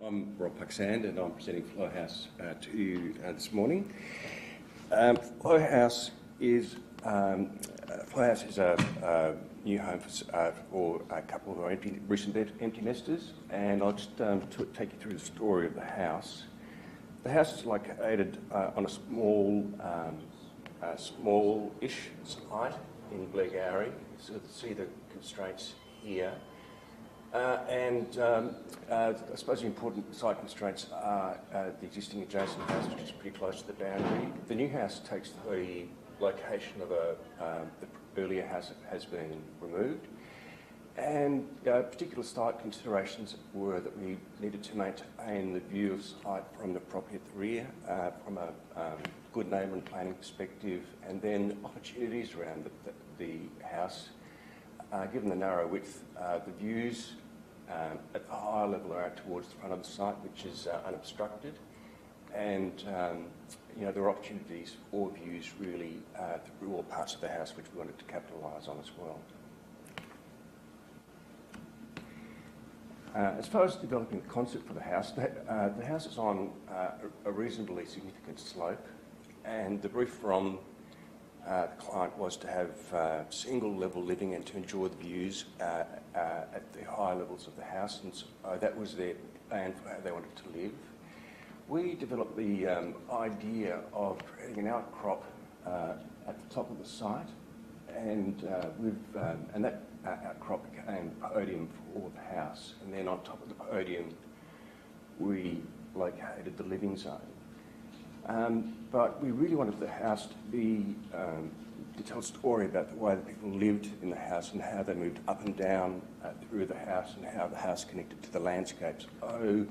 I'm Rob Puksand and I'm presenting Flow House to you this morning. Flow House is a new home for a couple of our recent empty nesters, and I'll just take you through the story of the house. The house is located on a small-ish site in Blairgowrie. So you see the constraints here. I suppose the important site constraints are the existing adjacent house, which is pretty close to the boundary. The new house takes the location of the earlier house that has been removed. And particular site considerations were that we needed to maintain the view of sight from the property at the rear, from a good neighbour and planning perspective, and then opportunities around the house. Given the narrow width, the views at the higher level are out towards the front of the site, which is unobstructed, and there are opportunities for views really through all parts of the house, which we wanted to capitalise on as well. As far as developing the concept for the house is on a reasonably significant slope, and the brief from the client was to have single-level living and to enjoy the views at the higher levels of the house, and so that was their plan for how they wanted to live. We developed the idea of creating an outcrop at the top of the site, and that outcrop became podium for the house. And then on top of the podium, we located the living zone. But we really wanted the house to tell a story about the way that people lived in the house and how they moved up and down through the house and how the house connected to the landscapes. So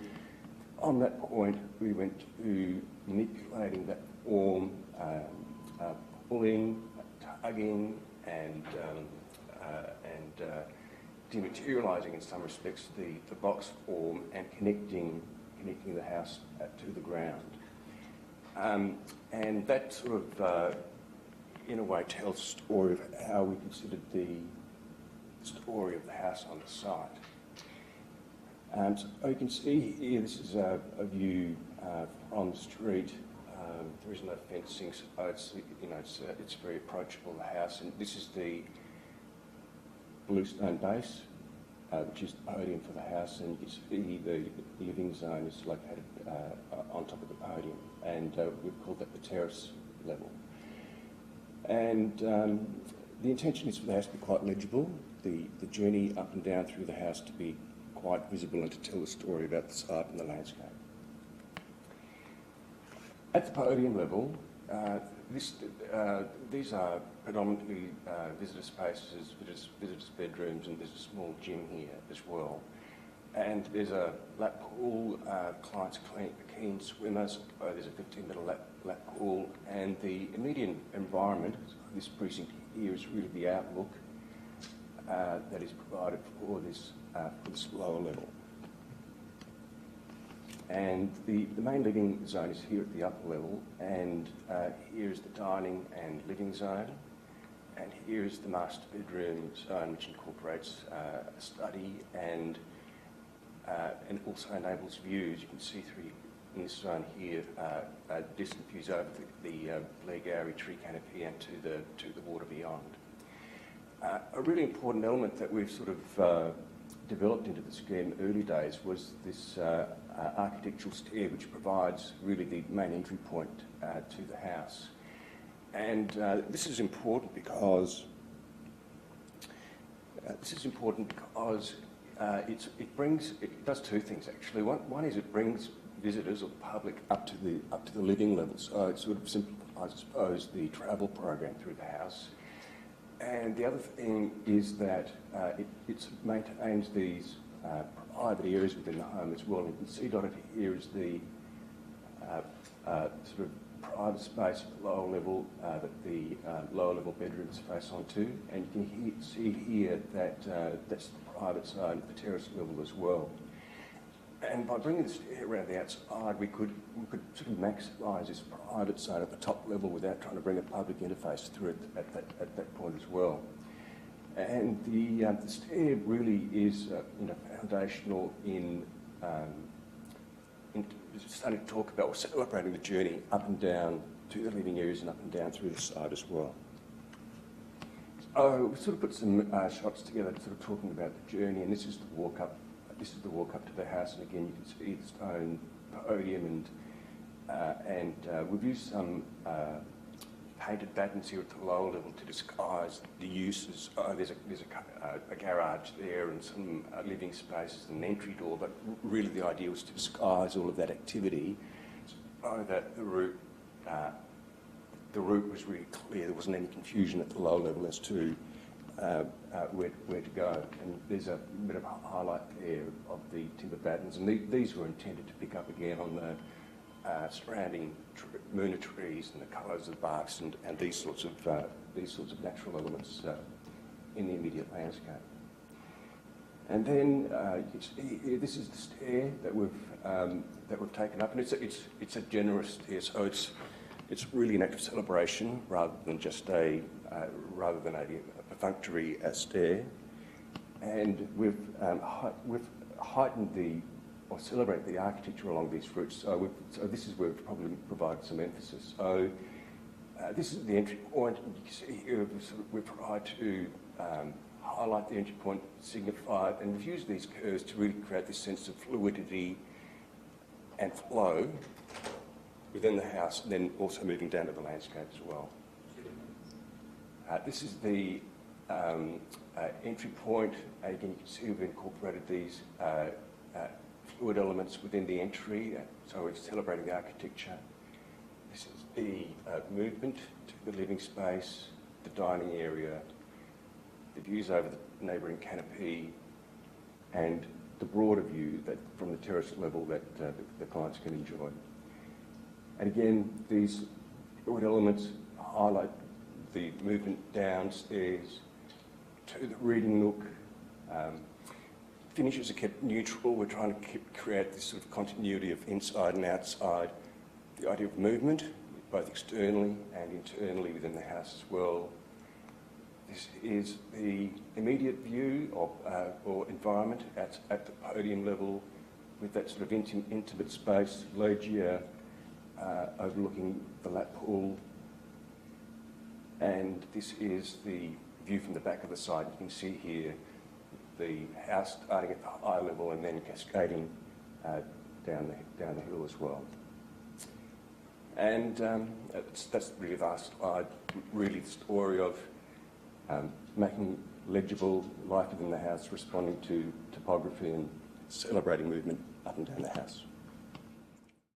on that point, we went to manipulating that form, pulling, tugging, and dematerialising in some respects the box form and connecting the house to the ground. And that sort of, in a way, tells the story of how we considered the story of the house on the site. So you can see here, this is a view from the street. There is no fencing, so it's very approachable, the house. And this is the bluestone base, which is the podium for the house, and you can see the living zone is located on top of the podium, and we've called that the terrace level. And the intention is for the house to be quite legible, the journey up and down through the house to be quite visible and to tell the story about the site and the landscape. At the podium level, these are predominantly visitor spaces, visitors' bedrooms, and there's a small gym here as well. And there's a lap pool, clients are keen swimmers, there's a 15-metre lap pool, and the immediate environment, this precinct here, is really the outlook that is provided for this lower level. And the main living zone is here at the upper level, and here is the dining and living zone, and here is the master bedroom zone, which incorporates a study and also enables views. You can see through in this zone here distant views over the Blairgowrie tree canopy and to the water beyond. A really important element that we've sort of developed into the scheme early days was this architectural stair, which provides really the main entry point to the house. And this is important because it does two things actually. One is it brings visitors or the public up to the living level, so it sort of simplifies, I suppose, the travel program through the house. And the other thing is that it maintains these private areas within the home as well. And you can see dotted here is the sort of private space at the lower level that the lower level bedrooms face onto. And you can see here that that's the private zone at the terrace level as well. And by bringing the stair around the outside, we could sort of maximise this private zone at the top level without trying to bring a public interface through it at that point as well. And the stair really is foundational in starting to talk about celebrating the journey up and down to the living areas and up and down through the side as well. So we sort of put some shots together, sort of talking about the journey, and this is the walk up. This is the walk up to the house, and again you can see the stone podium, and we've used some painted battens here at the lower level to disguise the uses. There's a garage there and some living spaces and an entry door, but really the idea was to disguise all of that activity so that the route was really clear. There wasn't any confusion at the lower level as to where to go. And there's a bit of a highlight there of the timber battens, and these were intended to pick up again on the surrounding moona trees and the colours of the barks and these sorts of natural elements in the immediate landscape. And then you can see here, this is the stair that we've taken up, and it's a generous stair, so it's really an act of celebration rather than just a perfunctory stair. And we've heightened or celebrate the architecture along these routes. So this is where we've probably provided some emphasis. So this is the entry point, and you can see here we've tried to highlight the entry point, signify it, and we've used these curves to really create this sense of fluidity and flow within the house, and then also moving down to the landscape as well. This is the entry point. Again, you can see we've incorporated these fluid elements within the entry, so it's celebrating the architecture. This is the movement to the living space, the dining area, the views over the neighbouring canopy, and the broader view that from the terrace level that the clients can enjoy. And again, these fluid elements highlight the movement downstairs to the reading nook. Finishes are kept neutral. We're trying to create this sort of continuity of inside and outside. The idea of movement, both externally and internally within the house as well. This is the immediate view of, or environment at the podium level, with that sort of intimate space, loggia overlooking the lap pool. And this is the view from the back of the side. You can see here the house starting at the high level and then cascading down the hill as well. And that's really the last slide, really the story of making legible life within the house, responding to topography and celebrating movement up and down the house.